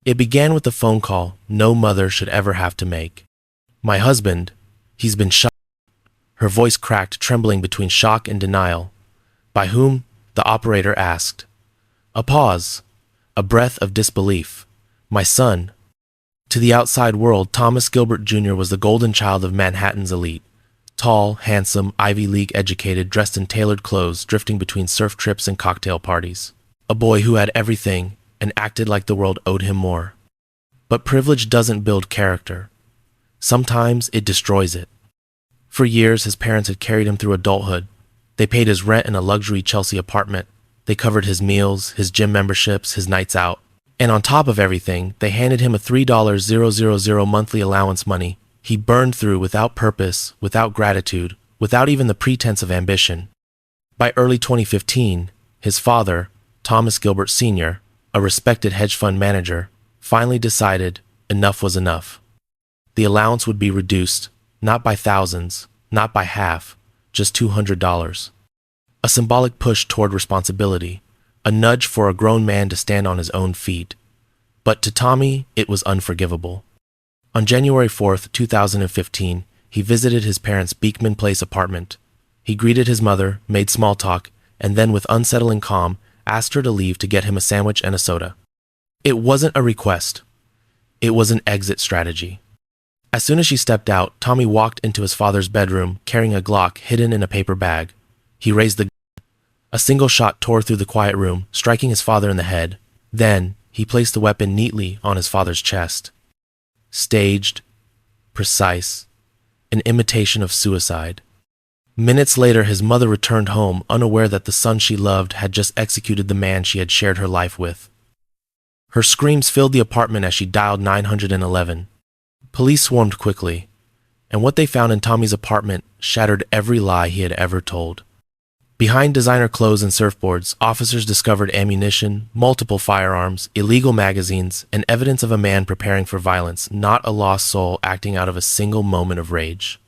It began with a phone call no mother should ever have to make. "My husband, he's been shot." Her voice cracked, trembling between shock and denial. "By whom?" the operator asked. A pause, a breath of disbelief. "My son." To the outside world, Thomas Gilbert Jr. was the golden child of Manhattan's elite. Tall, handsome, Ivy League educated, dressed in tailored clothes, drifting between surf trips and cocktail parties. A boy who had everything and acted like the world owed him more. But privilege doesn't build character. Sometimes it destroys it. For years, his parents had carried him through adulthood. They paid his rent in a luxury Chelsea apartment. They covered his meals, his gym memberships, his nights out. And on top of everything, they handed him a $3,000 monthly allowance money he burned through without purpose, without gratitude, without even the pretense of ambition. By early 2015, his father, Thomas Gilbert Sr., a respected hedge fund manager, finally decided enough was enough. The allowance would be reduced, not by thousands, not by half, just $200. A symbolic push toward responsibility, a nudge for a grown man to stand on his own feet. But to Tommy, it was unforgivable. On January 4th, 2015, he visited his parents' Beekman Place apartment. He greeted his mother, made small talk, and then with unsettling calm, asked her to leave to get him a sandwich and a soda. It wasn't a request. It was an exit strategy. As soon as she stepped out, Tommy walked into his father's bedroom, carrying a Glock hidden in a paper bag. He raised the gun. A single shot tore through the quiet room, striking his father in the head. Then, he placed the weapon neatly on his father's chest. Staged, precise, an imitation of suicide. Minutes later, his mother returned home, unaware that the son she loved had just executed the man she had shared her life with. Her screams filled the apartment as she dialed 911. Police swarmed quickly, and what they found in Tommy's apartment shattered every lie he had ever told. Behind designer clothes and surfboards, officers discovered ammunition, multiple firearms, illegal magazines, and evidence of a man preparing for violence, not a lost soul acting out of a single moment of rage.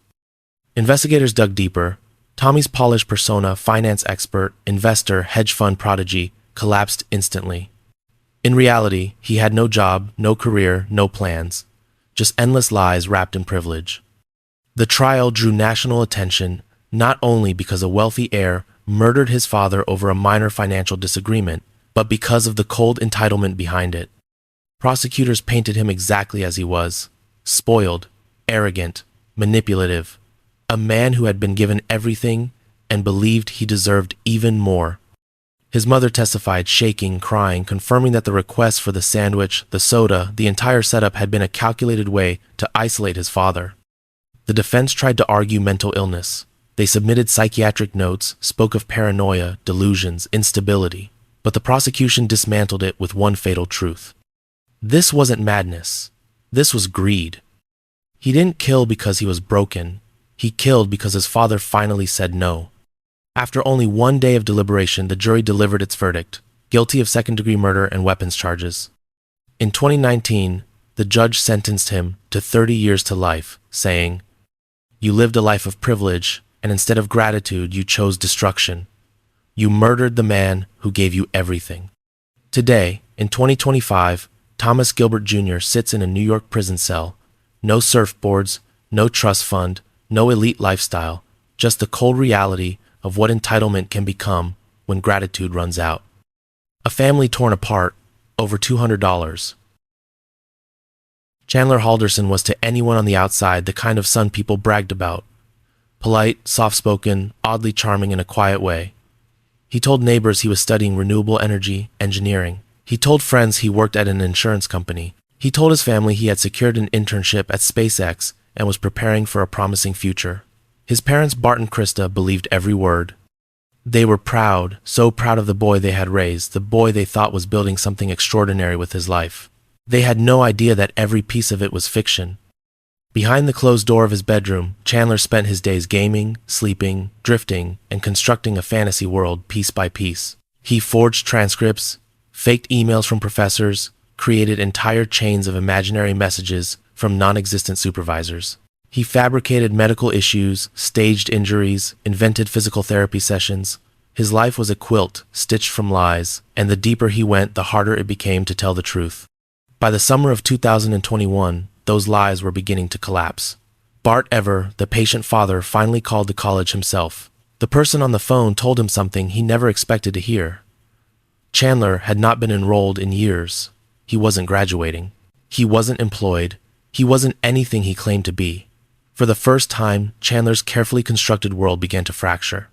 Investigators dug deeper. Tommy's polished persona, finance expert, investor, hedge fund prodigy, collapsed instantly. In reality, he had no job, no career, no plans, just endless lies wrapped in privilege. The trial drew national attention, not only because a wealthy heir murdered his father over a minor financial disagreement, but because of the cold entitlement behind it. Prosecutors painted him exactly as he was: spoiled, arrogant, manipulative, a man who had been given everything and believed he deserved even more. His mother testified, shaking, crying, confirming that the request for the sandwich, the soda, the entire setup had been a calculated way to isolate his father. The defense tried to argue mental illness. They submitted psychiatric notes, spoke of paranoia, delusions, instability, but the prosecution dismantled it with one fatal truth. This wasn't madness. This was greed. He didn't kill because he was broken. He killed because his father finally said no. After only one day of deliberation, the jury delivered its verdict: guilty of second-degree murder and weapons charges. In 2019, the judge sentenced him to 30 years to life, saying, "You lived a life of privilege, and instead of gratitude, you chose destruction. You murdered the man who gave you everything." Today, in 2025, Thomas Gilbert Jr. sits in a New York prison cell. No surfboards, no trust fund, no elite lifestyle, just the cold reality of what entitlement can become when gratitude runs out. A family torn apart over $200. Chandler Halderson was to anyone on the outside the kind of son people bragged about. Polite, soft-spoken, oddly charming in a quiet way. He told neighbors he was studying renewable energy engineering. He told friends he worked at an insurance company. He told his family he had secured an internship at SpaceX and was preparing for a promising future. His parents, Bart and Krista, believed every word. They were proud, so proud of the boy they had raised, the boy they thought was building something extraordinary with his life. They had no idea that every piece of it was fiction. Behind the closed door of his bedroom, Chandler spent his days gaming, sleeping, drifting, and constructing a fantasy world piece by piece. He forged transcripts, faked emails from professors, created entire chains of imaginary messages from non-existent supervisors. He fabricated medical issues, staged injuries, invented physical therapy sessions. His life was a quilt stitched from lies, and the deeper he went, the harder it became to tell the truth. By the summer of 2021, those lies were beginning to collapse. Bart Ever, the patient father, finally called the college himself. The person on the phone told him something he never expected to hear. Chandler had not been enrolled in years. He wasn't graduating. He wasn't employed. He wasn't anything he claimed to be. For the first time, Chandler's carefully constructed world began to fracture.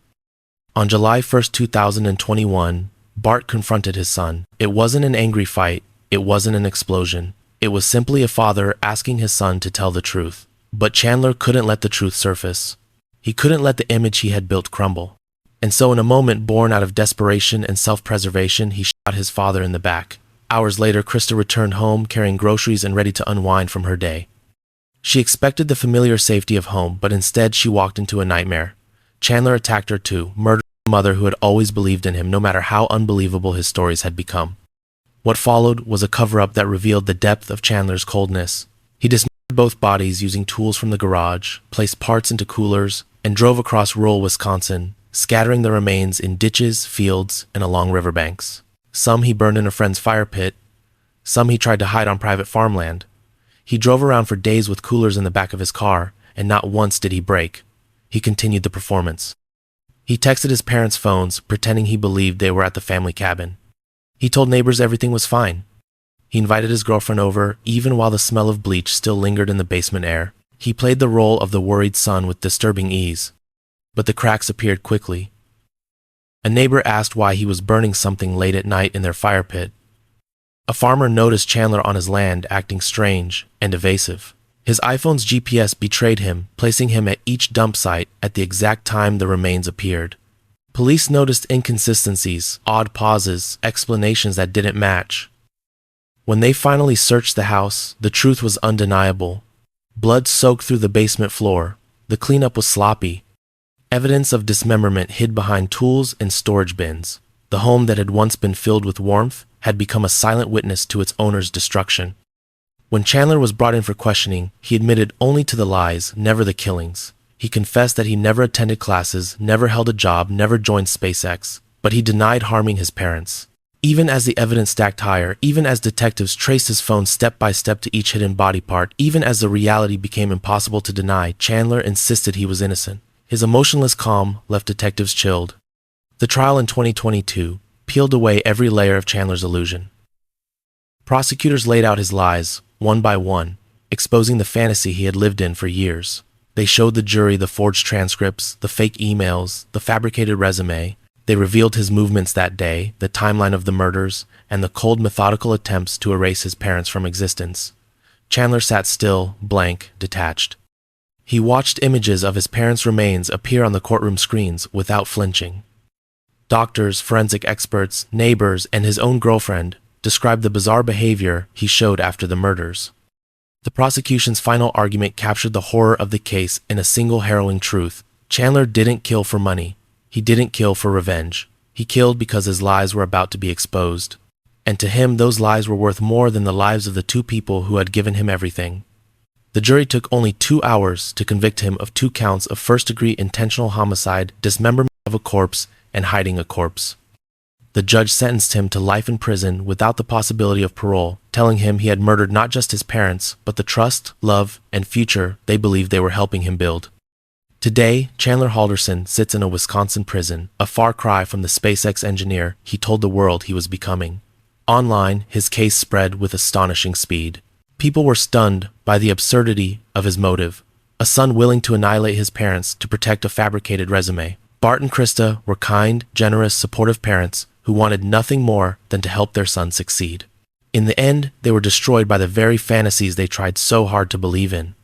On July 1st, 2021, Bart confronted his son. It wasn't an angry fight. It wasn't an explosion. It was simply a father asking his son to tell the truth. But Chandler couldn't let the truth surface. He couldn't let the image he had built crumble. And so in a moment born out of desperation and self-preservation, he shot his father in the back. Hours later, Krista returned home carrying groceries and ready to unwind from her day. She expected the familiar safety of home, but instead she walked into a nightmare. Chandler attacked her too, murdering her mother who had always believed in him no matter how unbelievable his stories had become. What followed was a cover-up that revealed the depth of Chandler's coldness. He dismembered both bodies using tools from the garage, placed parts into coolers, and drove across rural Wisconsin, scattering the remains in ditches, fields, and along riverbanks. Some he burned in a friend's fire pit. Some he tried to hide on private farmland. He drove around for days with coolers in the back of his car, and not once did he break. He continued the performance. He texted his parents' phones, pretending he believed they were at the family cabin. He told neighbors everything was fine. He invited his girlfriend over, even while the smell of bleach still lingered in the basement air. He played the role of the worried son with disturbing ease. But the cracks appeared quickly. A neighbor asked why he was burning something late at night in their fire pit. A farmer noticed Chandler on his land acting strange and evasive. His iPhone's GPS betrayed him, placing him at each dump site at the exact time the remains appeared. Police noticed inconsistencies, odd pauses, explanations that didn't match. When they finally searched the house, the truth was undeniable. Blood soaked through the basement floor. The cleanup was sloppy. Evidence of dismemberment hid behind tools and storage bins. The home that had once been filled with warmth had become a silent witness to its owner's destruction. When Chandler was brought in for questioning, he admitted only to the lies, never the killings. He confessed that he never attended classes, never held a job, never joined SpaceX, but he denied harming his parents. Even as the evidence stacked higher, even as detectives traced his phone step by step to each hidden body part, even as the reality became impossible to deny, Chandler insisted he was innocent. His emotionless calm left detectives chilled. The trial in 2022 peeled away every layer of Chandler's illusion. Prosecutors laid out his lies, one by one, exposing the fantasy he had lived in for years. They showed the jury the forged transcripts, the fake emails, the fabricated resume. They revealed his movements that day, the timeline of the murders, and the cold, methodical attempts to erase his parents from existence. Chandler sat still, blank, detached. He watched images of his parents' remains appear on the courtroom screens without flinching. Doctors, forensic experts, neighbors, and his own girlfriend described the bizarre behavior he showed after the murders. The prosecution's final argument captured the horror of the case in a single harrowing truth. Chandler didn't kill for money. He didn't kill for revenge. He killed because his lies were about to be exposed. And to him, those lies were worth more than the lives of the two people who had given him everything. The jury took only 2 hours to convict him of 2 counts of first-degree intentional homicide, dismemberment of a corpse, and hiding a corpse. The judge sentenced him to life in prison without the possibility of parole, telling him he had murdered not just his parents, but the trust, love, and future they believed they were helping him build. Today, Chandler Halderson sits in a Wisconsin prison, a far cry from the SpaceX engineer he told the world he was becoming. Online, his case spread with astonishing speed. People were stunned by the absurdity of his motive. A son willing to annihilate his parents to protect a fabricated resume. Bart and Krista were kind, generous, supportive parents who wanted nothing more than to help their son succeed. In the end, they were destroyed by the very fantasies they tried so hard to believe in.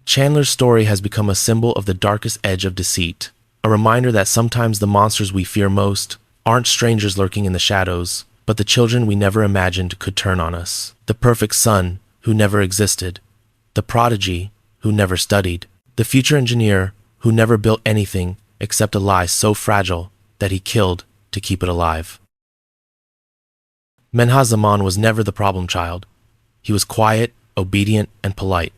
Chandler's story has become a symbol of the darkest edge of deceit, a reminder that sometimes the monsters we fear most aren't strangers lurking in the shadows, but the children we never imagined could turn on us. The perfect son who never existed, the prodigy who never studied, the future engineer who never built anything except a lie so fragile that he killed to keep it alive. Menha Zaman was never the problem child. He was quiet, obedient, and polite.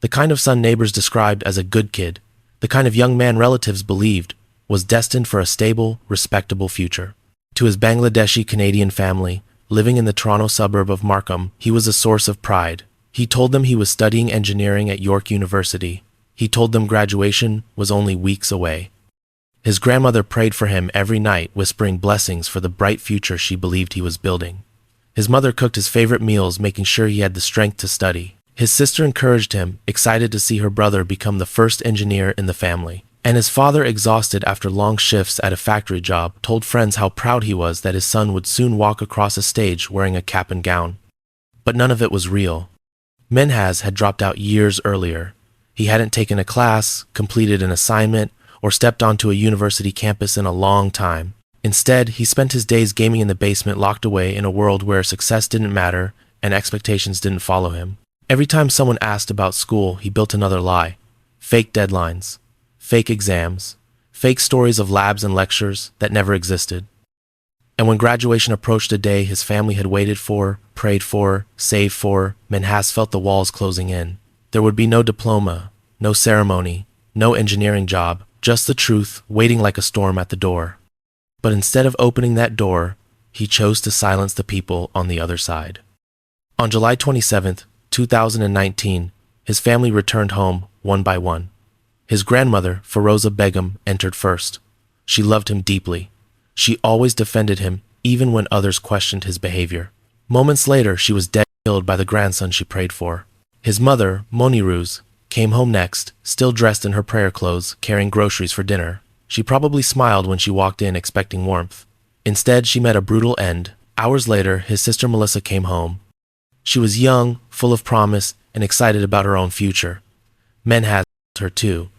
The kind of son neighbors described as a good kid, the kind of young man relatives believed was destined for a stable, respectable future. To his Bangladeshi Canadian family, living in the Toronto suburb of Markham, he was a source of pride. He told them he was studying engineering at York University. He told them graduation was only weeks away. His grandmother prayed for him every night, whispering blessings for the bright future she believed he was building. His mother cooked his favorite meals, making sure he had the strength to study. His sister encouraged him, excited to see her brother become the first engineer in the family. And his father, exhausted after long shifts at a factory job, told friends how proud he was that his son would soon walk across a stage wearing a cap and gown. But none of it was real. Menhaz had dropped out years earlier. He hadn't taken a class, completed an assignment, or stepped onto a university campus in a long time. Instead, he spent his days gaming in the basement, locked away in a world where success didn't matter and expectations didn't follow him. Every time someone asked about school, he built another lie. Fake deadlines, fake exams, fake stories of labs and lectures that never existed. And when graduation approached a day his family had waited for, prayed for, saved for, Menhaz felt the walls closing in. There would be no diploma, no ceremony, no engineering job, just the truth waiting like a storm at the door. But instead of opening that door, he chose to silence the people on the other side. On July 27, 2019, his family returned home one by one. His grandmother, Feroza Begum, entered first. She loved him deeply. She always defended him, even when others questioned his behavior. Moments later, she was dead killed by the grandson she prayed for. His mother, Moniruz, came home next, still dressed in her prayer clothes, carrying groceries for dinner. She probably smiled when she walked in expecting warmth. Instead, she met a brutal end. Hours later, his sister Melissa came home. She was young, full of promise, and excited about her own future. Menhaz loved her too.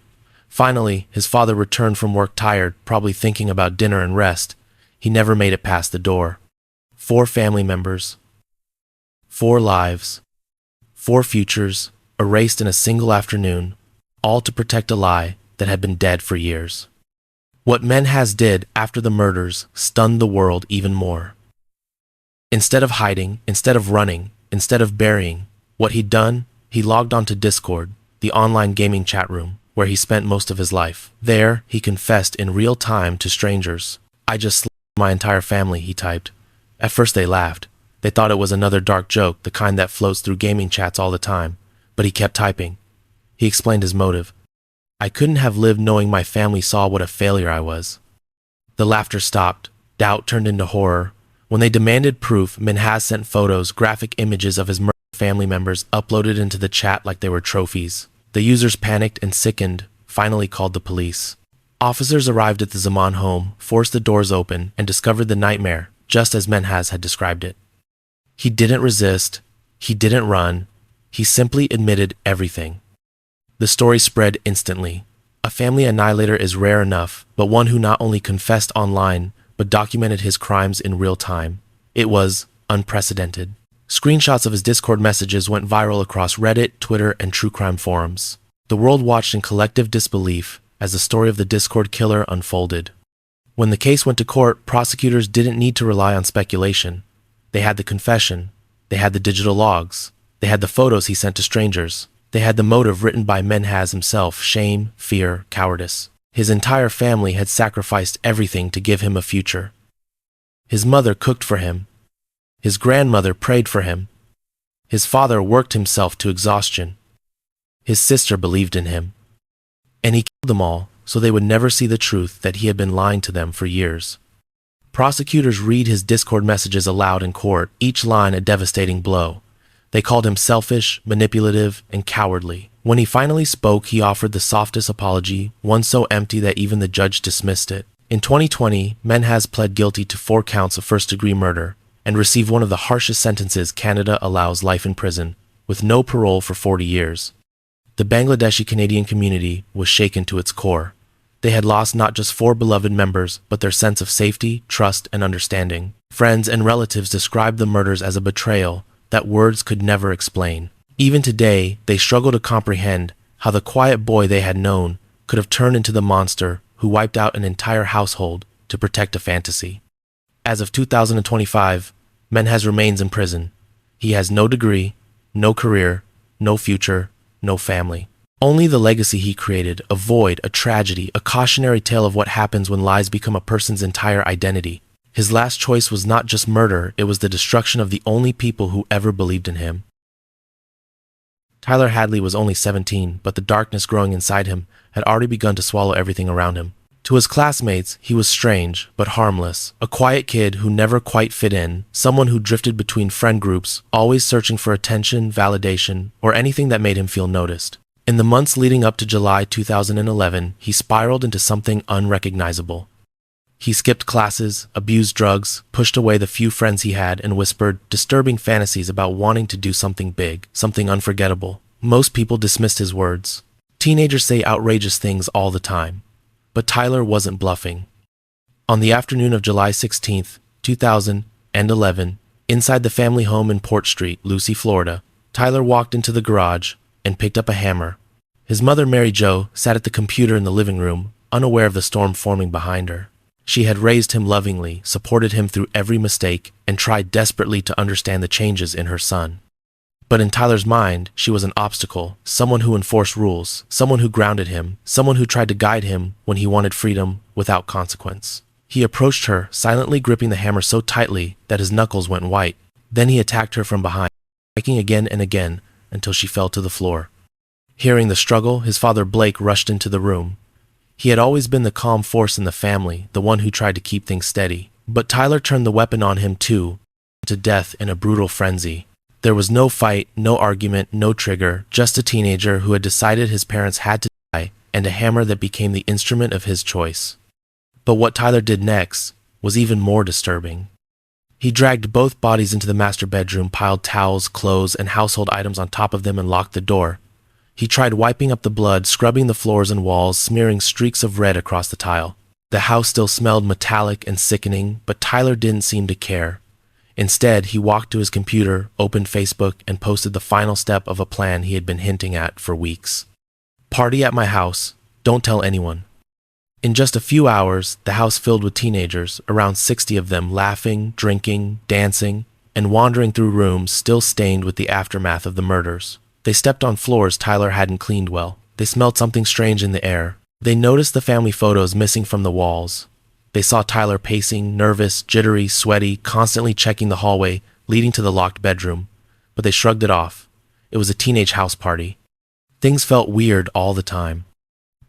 Finally, his father returned from work tired, probably thinking about dinner and rest. He never made it past the door. 4 family members. 4 lives. 4 futures, erased in a single afternoon, all to protect a lie that had been dead for years. What Menhaz did after the murders stunned the world even more. Instead of hiding, instead of running, instead of burying, what he'd done, he logged onto Discord, the online gaming chat room, where he spent most of his life. There, he confessed in real time to strangers. "I just slaughtered my entire family," he typed. At first they laughed. They thought it was another dark joke, the kind that floats through gaming chats all the time. But he kept typing. He explained his motive. "I couldn't have lived knowing my family saw what a failure I was." The laughter stopped. Doubt turned into horror. When they demanded proof, Menhaz sent photos, graphic images of his murdered family members uploaded into the chat like they were trophies. The users panicked and sickened, finally called the police. Officers arrived at the Zaman home, forced the doors open, and discovered the nightmare, just as Menhaz had described it. He didn't resist. He didn't run. He simply admitted everything. The story spread instantly. A family annihilator is rare enough, but one who not only confessed online, but documented his crimes in real time. It was unprecedented. Screenshots of his Discord messages went viral across Reddit, Twitter, and true crime forums. The world watched in collective disbelief as the story of the Discord killer unfolded. When the case went to court, prosecutors didn't need to rely on speculation. They had the confession. They had the digital logs. They had the photos he sent to strangers. They had the motive written by Menhaz himself: shame, fear, cowardice. His entire family had sacrificed everything to give him a future. His mother cooked for him. His grandmother prayed for him. His father worked himself to exhaustion. His sister believed in him. And he killed them all so they would never see the truth that he had been lying to them for years. Prosecutors read his Discord messages aloud in court, each line a devastating blow. They called him selfish, manipulative, and cowardly. When he finally spoke, he offered the softest apology, one so empty that even the judge dismissed it. In 2020, Menhaz pled guilty to 4 counts of first-degree murder and received one of the harshest sentences Canada allows: life in prison, with no parole for 40 years. The Bangladeshi Canadian community was shaken to its core. They had lost not just 4 beloved members, but their sense of safety, trust, and understanding. Friends and relatives described the murders as a betrayal that words could never explain. Even today, they struggle to comprehend how the quiet boy they had known could have turned into the monster who wiped out an entire household to protect a fantasy. As of 2025, Menhaz remains in prison. He has no degree, no career, no future, no family. Only the legacy he created, a void, a tragedy, a cautionary tale of what happens when lies become a person's entire identity. His last choice was not just murder, it was the destruction of the only people who ever believed in him. Tyler Hadley was only 17, but the darkness growing inside him had already begun to swallow everything around him. To his classmates, he was strange, but harmless, a quiet kid who never quite fit in, someone who drifted between friend groups, always searching for attention, validation, or anything that made him feel noticed. In the months leading up to July 2011, he spiraled into something unrecognizable. He skipped classes, abused drugs, pushed away the few friends he had, and whispered disturbing fantasies about wanting to do something big, something unforgettable. Most people dismissed his words. Teenagers say outrageous things all the time. But Tyler wasn't bluffing. On the afternoon of July 16, 2011, inside the family home in Port Street, Lucy, Florida, Tyler walked into the garage and picked up a hammer. His mother, Mary Jo, sat at the computer in the living room, unaware of the storm forming behind her. She had raised him lovingly, supported him through every mistake, and tried desperately to understand the changes in her son. But in Tyler's mind, she was an obstacle, someone who enforced rules, someone who grounded him, someone who tried to guide him when he wanted freedom without consequence. He approached her, silently gripping the hammer so tightly that his knuckles went white. Then he attacked her from behind, striking again and again until she fell to the floor. Hearing the struggle, his father Blake rushed into the room. He had always been the calm force in the family, the one who tried to keep things steady. But Tyler turned the weapon on him too, to death in a brutal frenzy. There was no fight, no argument, no trigger, just a teenager who had decided his parents had to die, and a hammer that became the instrument of his choice. But what Tyler did next was even more disturbing. He dragged both bodies into the master bedroom, piled towels, clothes, and household items on top of them, and locked the door. He tried wiping up the blood, scrubbing the floors and walls, smearing streaks of red across the tile. The house still smelled metallic and sickening, but Tyler didn't seem to care. Instead, he walked to his computer, opened Facebook, and posted the final step of a plan he had been hinting at for weeks. Party at my house. Don't tell anyone. In just a few hours, the house filled with teenagers, around 60 of them, laughing, drinking, dancing, and wandering through rooms still stained with the aftermath of the murders. They stepped on floors Tyler hadn't cleaned well. They smelled something strange in the air. They noticed the family photos missing from the walls. They saw Tyler pacing, nervous, jittery, sweaty, constantly checking the hallway leading to the locked bedroom. But they shrugged it off. It was a teenage house party. Things felt weird all the time.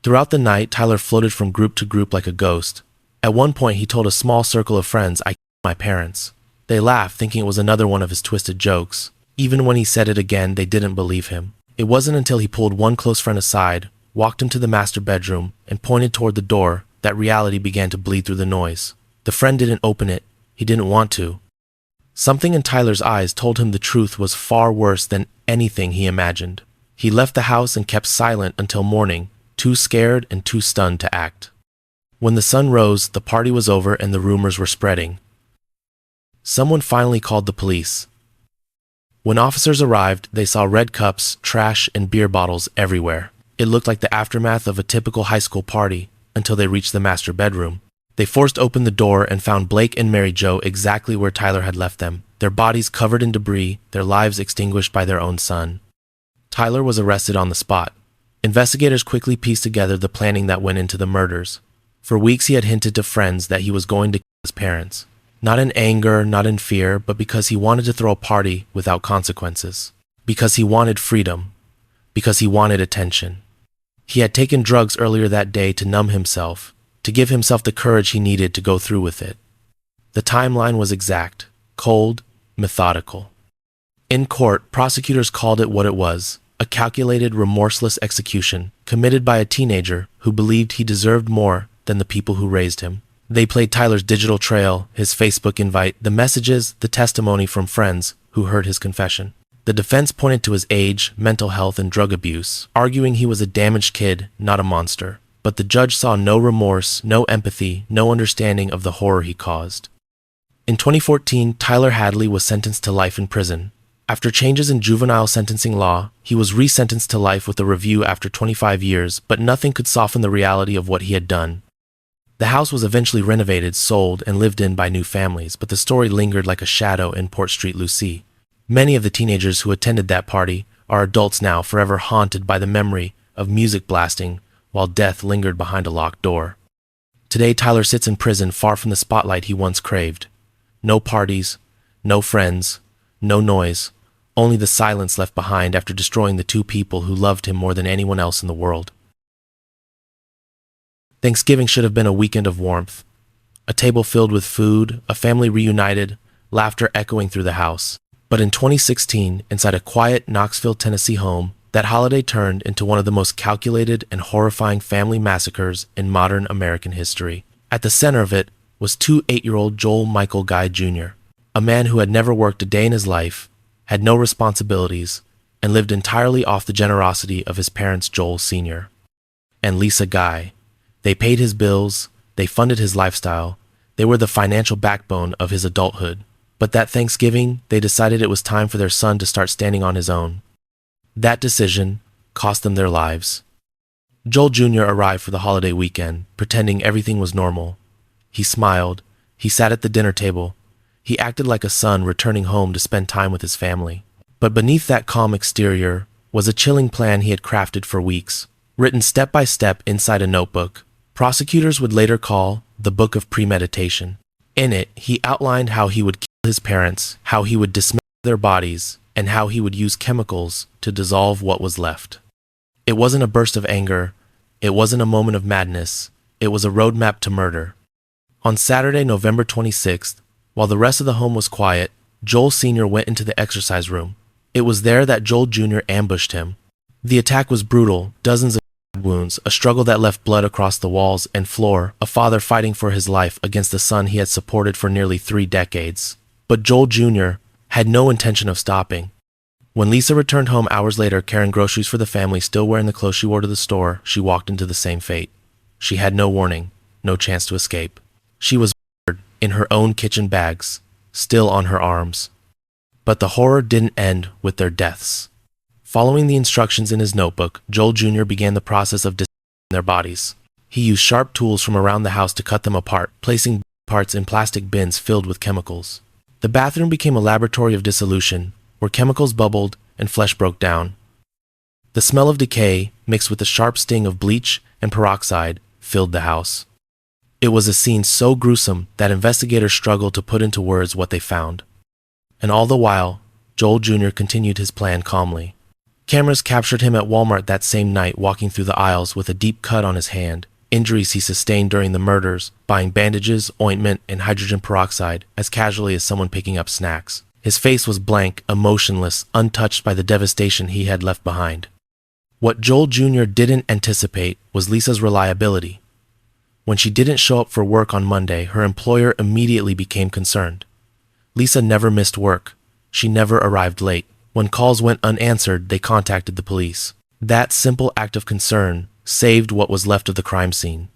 Throughout the night, Tyler floated from group to group like a ghost. At one point, he told a small circle of friends, "I killed my parents." They laughed, thinking it was another one of his twisted jokes. Even when he said it again, they didn't believe him. It wasn't until he pulled one close friend aside, walked him to the master bedroom, and pointed toward the door that reality began to bleed through the noise. The friend didn't open it. He didn't want to. Something in Tyler's eyes told him the truth was far worse than anything he imagined. He left the house and kept silent until morning, too scared and too stunned to act. When the sun rose, the party was over and the rumors were spreading. Someone finally called the police. When officers arrived, they saw red cups, trash, and beer bottles everywhere. It looked like the aftermath of a typical high school party until they reached the master bedroom. They forced open the door and found Blake and Mary Jo exactly where Tyler had left them, their bodies covered in debris, their lives extinguished by their own son. Tyler was arrested on the spot. Investigators quickly pieced together the planning that went into the murders. For weeks he had hinted to friends that he was going to kill his parents. Not in anger, not in fear, but because he wanted to throw a party without consequences. Because he wanted freedom. Because he wanted attention. He had taken drugs earlier that day to numb himself, to give himself the courage he needed to go through with it. The timeline was exact, cold, methodical. In court, prosecutors called it what it was, a calculated, remorseless execution committed by a teenager who believed he deserved more than the people who raised him. They played Tyler's digital trail, his Facebook invite, the messages, the testimony from friends who heard his confession. The defense pointed to his age, mental health, and drug abuse, arguing he was a damaged kid, not a monster. But the judge saw no remorse, no empathy, no understanding of the horror he caused. In 2014, Tyler Hadley was sentenced to life in prison. After changes in juvenile sentencing law, he was resentenced to life with a review after 25 years, but nothing could soften the reality of what he had done. The house was eventually renovated, sold, and lived in by new families, but the story lingered like a shadow in Port Street, Lucy. Many of the teenagers who attended that party are adults now, forever haunted by the memory of music blasting while death lingered behind a locked door. Today, Tyler sits in prison far from the spotlight he once craved. No parties, no friends, no noise, only the silence left behind after destroying the two people who loved him more than anyone else in the world. Thanksgiving should have been a weekend of warmth. A table filled with food, a family reunited, laughter echoing through the house. But in 2016, inside a quiet Knoxville, Tennessee home, that holiday turned into one of the most calculated and horrifying family massacres in modern American history. At the center of it was 8-year-old Joel Michael Guy Jr., a man who had never worked a day in his life, had no responsibilities, and lived entirely off the generosity of his parents Joel Sr. and Lisa Guy. They paid his bills, they funded his lifestyle, they were the financial backbone of his adulthood. But that Thanksgiving, they decided it was time for their son to start standing on his own. That decision cost them their lives. Joel Jr. arrived for the holiday weekend, pretending everything was normal. He smiled, he sat at the dinner table, he acted like a son returning home to spend time with his family. But beneath that calm exterior was a chilling plan he had crafted for weeks, written step by step inside a notebook. Prosecutors would later call the Book of Premeditation. In it, he outlined how he would kill his parents, how he would dismember their bodies, and how he would use chemicals to dissolve what was left. It wasn't a burst of anger, it wasn't a moment of madness, it was a roadmap to murder. On Saturday, November 26th, while the rest of the home was quiet, Joel Sr. went into the exercise room. It was there that Joel Jr. ambushed him. The attack was brutal, dozens of wounds, a struggle that left blood across the walls and floor, a father fighting for his life against the son he had supported for nearly 3 decades. But Joel Jr. had no intention of stopping. When Lisa returned home hours later carrying groceries for the family, still wearing the clothes she wore to the store, she walked into the same fate. She had no warning, no chance to escape. She was murdered in her own kitchen bags, still on her arms. But the horror didn't end with their deaths. Following the instructions in his notebook, Joel Jr. began the process of dismembering their bodies. He used sharp tools from around the house to cut them apart, placing parts in plastic bins filled with chemicals. The bathroom became a laboratory of dissolution, where chemicals bubbled and flesh broke down. The smell of decay, mixed with the sharp sting of bleach and peroxide, filled the house. It was a scene so gruesome that investigators struggled to put into words what they found. And all the while, Joel Jr. continued his plan calmly. Cameras captured him at Walmart that same night walking through the aisles with a deep cut on his hand, injuries he sustained during the murders, buying bandages, ointment, and hydrogen peroxide as casually as someone picking up snacks. His face was blank, emotionless, untouched by the devastation he had left behind. What Joel Jr. didn't anticipate was Lisa's reliability. When she didn't show up for work on Monday, her employer immediately became concerned. Lisa never missed work. She never arrived late. When calls went unanswered, they contacted the police. That simple act of concern saved what was left of the crime scene.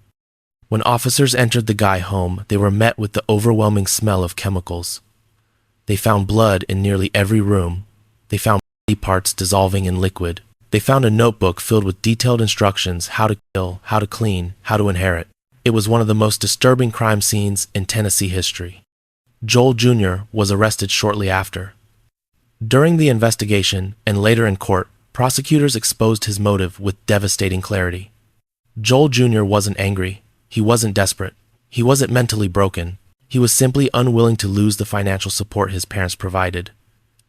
When officers entered the Guy home, they were met with the overwhelming smell of chemicals. They found blood in nearly every room. They found body parts dissolving in liquid. They found a notebook filled with detailed instructions how to kill, how to clean, how to inherit. It was one of the most disturbing crime scenes in Tennessee history. Joel Jr. was arrested shortly after. During the investigation, and later in court, prosecutors exposed his motive with devastating clarity. Joel Jr. wasn't angry. He wasn't desperate. He wasn't mentally broken. He was simply unwilling to lose the financial support his parents provided.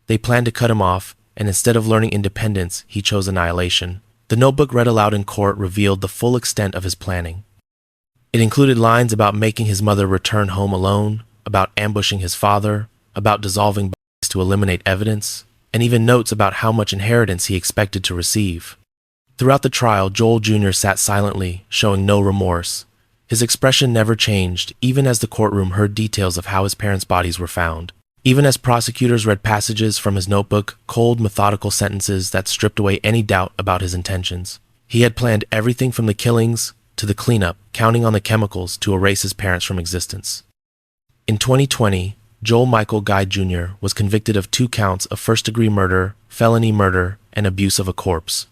They planned to cut him off, and instead of learning independence, he chose annihilation. The notebook read aloud in court revealed the full extent of his planning. It included lines about making his mother return home alone, about ambushing his father, about dissolving bodies to eliminate evidence, and even notes about how much inheritance he expected to receive. Throughout the trial, Joel Jr. sat silently, showing no remorse. His expression never changed, even as the courtroom heard details of how his parents' bodies were found. Even as prosecutors read passages from his notebook, cold, methodical sentences that stripped away any doubt about his intentions. He had planned everything from the killings to the cleanup, counting on the chemicals to erase his parents from existence. In 2020, Joel Michael Guy Jr. was convicted of 2 counts of first-degree murder, felony murder, and abuse of a corpse.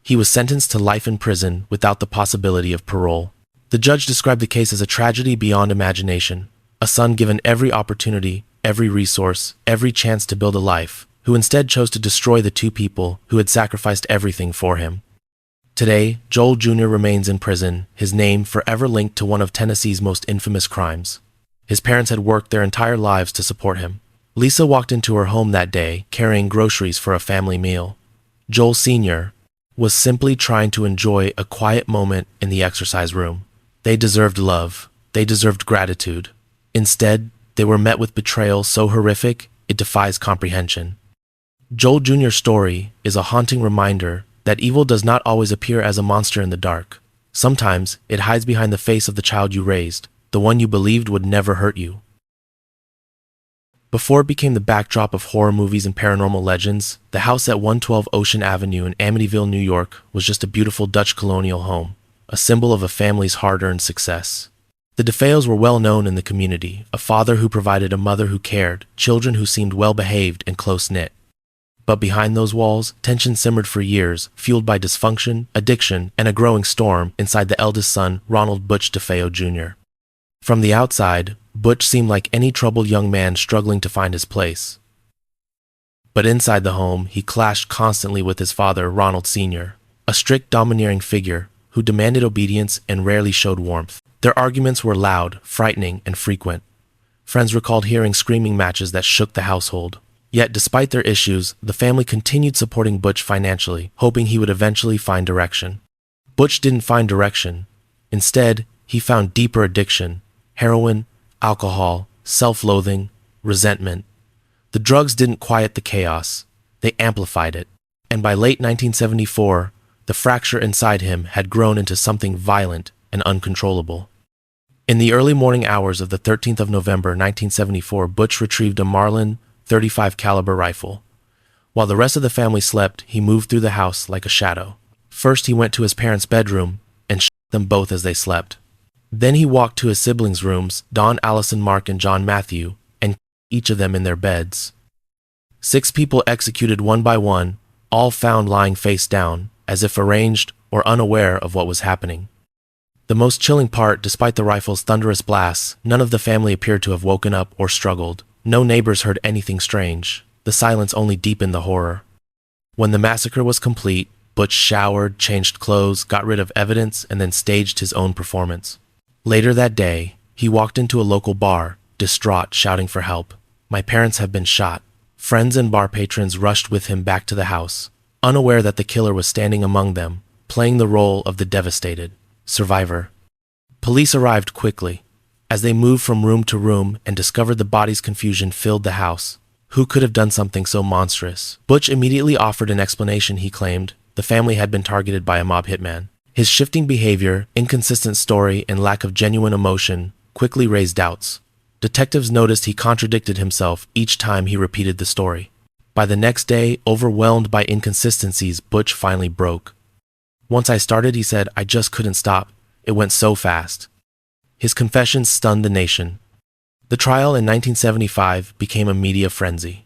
He was sentenced to life in prison without the possibility of parole. The judge described the case as a tragedy beyond imagination, a son given every opportunity, every resource, every chance to build a life, who instead chose to destroy the 2 people who had sacrificed everything for him. Today, Joel Jr. remains in prison, his name forever linked to one of Tennessee's most infamous crimes. His parents had worked their entire lives to support him. Lisa walked into her home that day, carrying groceries for a family meal. Joel Sr. was simply trying to enjoy a quiet moment in the exercise room. They deserved love. They deserved gratitude. Instead, they were met with betrayal so horrific, it defies comprehension. Joel Jr.'s story is a haunting reminder that evil does not always appear as a monster in the dark. Sometimes, it hides behind the face of the child you raised, the one you believed would never hurt you. Before it became the backdrop of horror movies and paranormal legends, the house at 112 Ocean Avenue in Amityville, New York, was just a beautiful Dutch colonial home, a symbol of a family's hard-earned success. The DeFeos were well known in the community, a father who provided a mother who cared, children who seemed well-behaved and close-knit. But behind those walls, tension simmered for years, fueled by dysfunction, addiction, and a growing storm inside the eldest son, Ronald Butch DeFeo Jr. From the outside, Butch seemed like any troubled young man struggling to find his place. But inside the home, he clashed constantly with his father, Ronald Sr., a strict, domineering figure who demanded obedience and rarely showed warmth. Their arguments were loud, frightening, and frequent. Friends recalled hearing screaming matches that shook the household. Yet, despite their issues, the family continued supporting Butch financially, hoping he would eventually find direction. Butch didn't find direction. Instead, he found deeper addiction: heroin, alcohol, self-loathing, resentment. The drugs didn't quiet the chaos. They amplified it. And by late 1974, the fracture inside him had grown into something violent and uncontrollable. In the early morning hours of the 13th of November 1974, Butch retrieved a Marlin .35 caliber rifle. While the rest of the family slept, he moved through the house like a shadow. First, he went to his parents' bedroom and shot them both as they slept. Then he walked to his siblings' rooms, Don, Allison, Mark, and John Matthew, and killed each of them in their beds. 6 people executed one by one, all found lying face down, as if arranged or unaware of what was happening. The most chilling part, despite the rifle's thunderous blasts, none of the family appeared to have woken up or struggled. No neighbors heard anything strange. The silence only deepened the horror. When the massacre was complete, Butch showered, changed clothes, got rid of evidence, and then staged his own performance. Later that day, he walked into a local bar, distraught, shouting for help. "My parents have been shot." Friends and bar patrons rushed with him back to the house, unaware that the killer was standing among them, playing the role of the devastated survivor. Police arrived quickly. As they moved from room to room and discovered the bodies, confusion filled the house. Who could have done something so monstrous? Butch immediately offered an explanation. He claimed the family had been targeted by a mob hitman. His shifting behavior, inconsistent story, and lack of genuine emotion quickly raised doubts. Detectives noticed he contradicted himself each time he repeated the story. By the next day, overwhelmed by inconsistencies, Butch finally broke. "Once I started," he said, "I just couldn't stop. It went so fast." His confessions stunned the nation. The trial in 1975 became a media frenzy.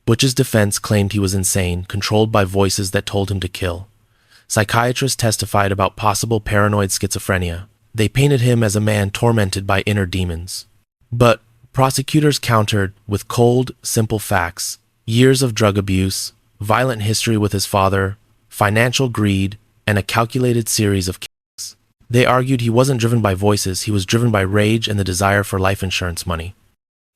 Butch's defense claimed he was insane, controlled by voices that told him to kill. Psychiatrists testified about possible paranoid schizophrenia. They painted him as a man tormented by inner demons. But prosecutors countered with cold, simple facts: years of drug abuse, violent history with his father, financial greed, and a calculated series of killings. They argued he wasn't driven by voices, he was driven by rage and the desire for life insurance money.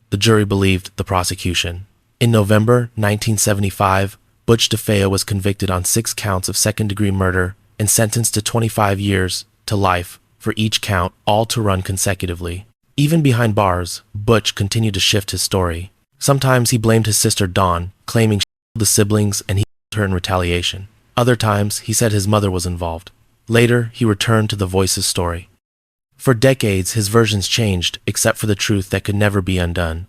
The jury believed the prosecution. In November 1975, Butch DeFeo was convicted on 6 counts of second-degree murder and sentenced to 25 years to life for each count, all to run consecutively. Even behind bars, Butch continued to shift his story. Sometimes he blamed his sister Dawn, claiming she killed the siblings and he killed her in retaliation. Other times, he said his mother was involved. Later, he returned to the voice's story. For decades, his versions changed, except for the truth that could never be undone.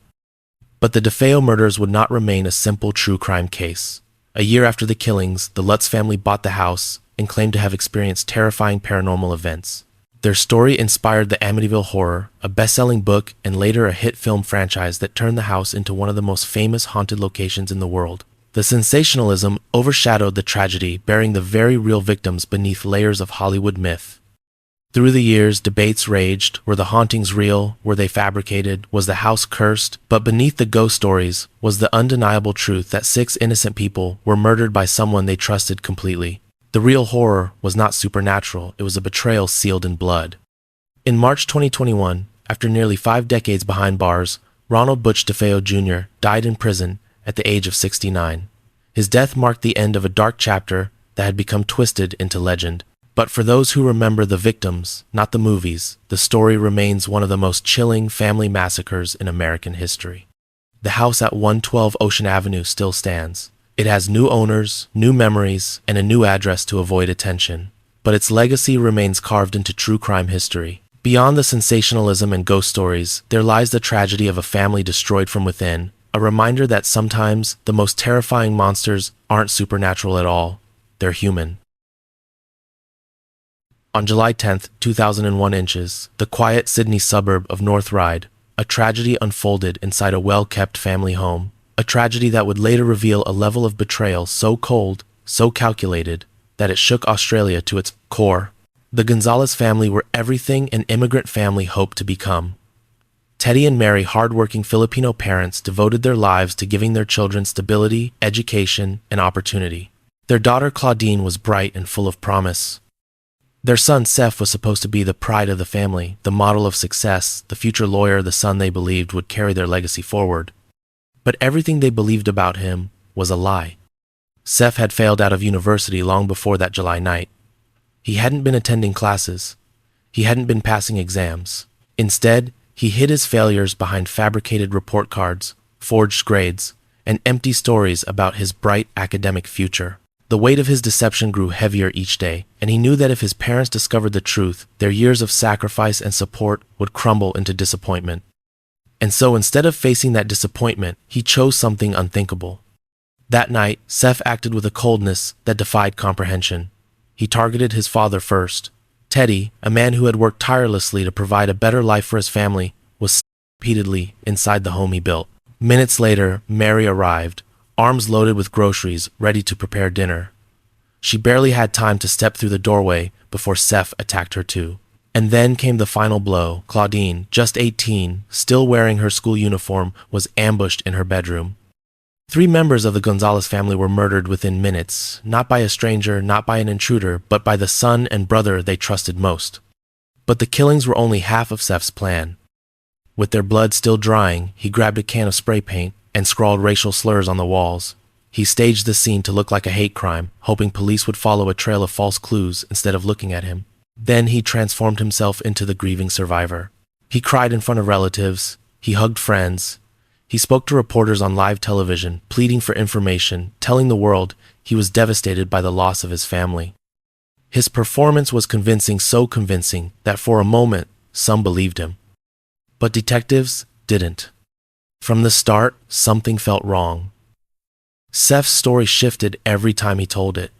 But the DeFeo murders would not remain a simple true crime case. A year after the killings, the Lutz family bought the house and claimed to have experienced terrifying paranormal events. Their story inspired the Amityville Horror, a best-selling book and later a hit film franchise that turned the house into one of the most famous haunted locations in the world. The sensationalism overshadowed the tragedy, burying the very real victims beneath layers of Hollywood myth. Through the years, debates raged. Were the hauntings real? Were they fabricated? Was the house cursed? But beneath the ghost stories was the undeniable truth that 6 innocent people were murdered by someone they trusted completely. The real horror was not supernatural, it was a betrayal sealed in blood. In March 2021, after nearly 5 decades behind bars, Ronald Butch DeFeo Jr. died in prison at the age of 69. His death marked the end of a dark chapter that had become twisted into legend. But for those who remember the victims, not the movies, the story remains one of the most chilling family massacres in American history. The house at 112 Ocean Avenue still stands. It has new owners, new memories, and a new address to avoid attention. But its legacy remains carved into true crime history. Beyond the sensationalism and ghost stories, there lies the tragedy of a family destroyed from within, a reminder that sometimes the most terrifying monsters aren't supernatural at all, they're human. On July 10, 2001 inches, the quiet Sydney suburb of North Ryde, a tragedy unfolded inside a well-kept family home. A tragedy that would later reveal a level of betrayal so cold, so calculated, that it shook Australia to its core. The Gonzalez family were everything an immigrant family hoped to become. Teddy and Mary, hardworking Filipino parents, devoted their lives to giving their children stability, education, and opportunity. Their daughter Claudine was bright and full of promise. Their son Seth was supposed to be the pride of the family, the model of success, the future lawyer the son they believed would carry their legacy forward. But everything they believed about him was a lie. Seth had failed out of university long before that July night. He hadn't been attending classes. He hadn't been passing exams. Instead, he hid his failures behind fabricated report cards, forged grades, and empty stories about his bright academic future. The weight of his deception grew heavier each day, and he knew that if his parents discovered the truth, their years of sacrifice and support would crumble into disappointment. And so instead of facing that disappointment, he chose something unthinkable. That night, Seth acted with a coldness that defied comprehension. He targeted his father first. Teddy, a man who had worked tirelessly to provide a better life for his family, was repeatedly inside the home he built. Minutes later, Mary arrived, arms loaded with groceries, ready to prepare dinner. She barely had time to step through the doorway before Seth attacked her too. And then came the final blow. Claudine, just 18, still wearing her school uniform, was ambushed in her bedroom. 3 members of the Gonzalez family were murdered within minutes, not by a stranger, not by an intruder, but by the son and brother they trusted most. But the killings were only half of Seth's plan. With their blood still drying, he grabbed a can of spray paint and scrawled racial slurs on the walls. He staged the scene to look like a hate crime, hoping police would follow a trail of false clues instead of looking at him. Then he transformed himself into the grieving survivor. He cried in front of relatives. He hugged friends. He spoke to reporters on live television, pleading for information, telling the world he was devastated by the loss of his family. His performance was convincing, so convincing that for a moment, some believed him. But detectives didn't. From the start, something felt wrong. Seth's story shifted every time he told it.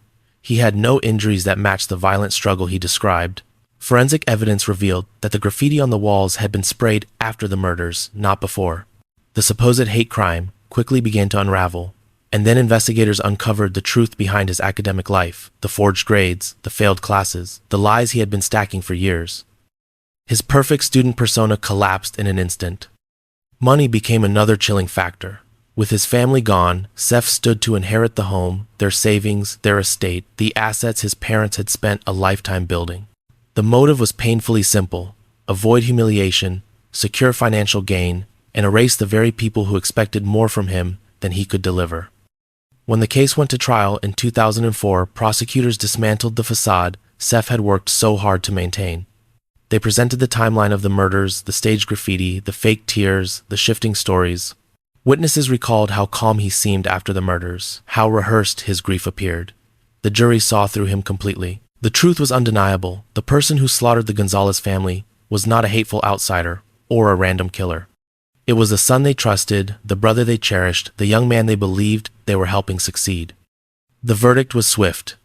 He had no injuries that matched the violent struggle he described. Forensic evidence revealed that the graffiti on the walls had been sprayed after the murders, not before. The supposed hate crime quickly began to unravel, and then investigators uncovered the truth behind his academic life, the forged grades, the failed classes, the lies he had been stacking for years. His perfect student persona collapsed in an instant. Money became another chilling factor. With his family gone, Seth stood to inherit the home, their savings, their estate, the assets his parents had spent a lifetime building. The motive was painfully simple: avoid humiliation, secure financial gain, and erase the very people who expected more from him than he could deliver. When the case went to trial in 2004, prosecutors dismantled the facade Seth had worked so hard to maintain. They presented the timeline of the murders, the staged graffiti, the fake tears, the shifting stories. Witnesses recalled how calm he seemed after the murders, how rehearsed his grief appeared. The jury saw through him completely. The truth was undeniable. The person who slaughtered the Gonzalez family was not a hateful outsider or a random killer. It was the son they trusted, the brother they cherished, the young man they believed they were helping succeed. The verdict was swift.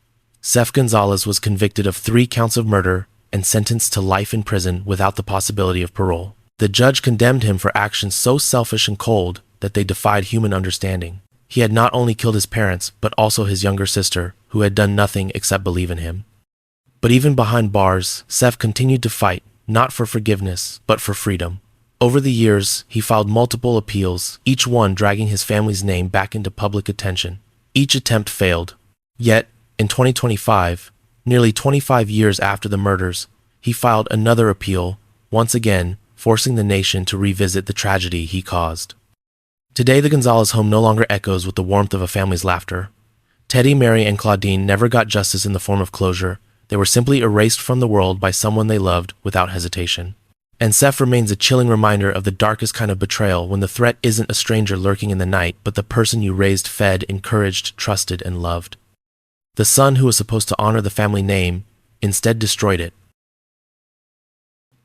Seth Gonzalez was convicted of 3 counts of murder and sentenced to life in prison without the possibility of parole. The judge condemned him for actions so selfish and cold that they defied human understanding. He had not only killed his parents, but also his younger sister, who had done nothing except believe in him. But even behind bars, Seth continued to fight, not for forgiveness, but for freedom. Over the years, he filed multiple appeals, each one dragging his family's name back into public attention. Each attempt failed. Yet, In 2025, nearly 25 years after the murders, he filed another appeal, once again forcing the nation to revisit the tragedy he caused. Today, the Gonzalez home no longer echoes with the warmth of a family's laughter. Teddy, Mary, and Claudine never got justice in the form of closure. They were simply erased from the world by someone they loved without hesitation. And Seth remains a chilling reminder of the darkest kind of betrayal, when the threat isn't a stranger lurking in the night, but the person you raised, fed, encouraged, trusted, and loved. The son who was supposed to honor the family name instead destroyed it.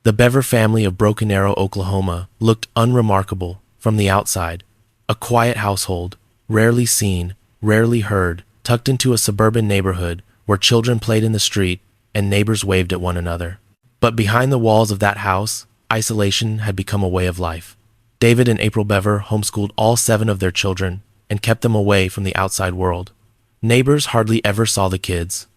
The Bever family of Broken Arrow, Oklahoma, looked unremarkable from the outside. A quiet household, rarely seen, rarely heard, tucked into a suburban neighborhood where children played in the street and neighbors waved at one another. But behind the walls of that house, isolation had become a way of life. David and April Bever homeschooled all 7 of their children and kept them away from the outside world. Neighbors hardly ever saw the kids.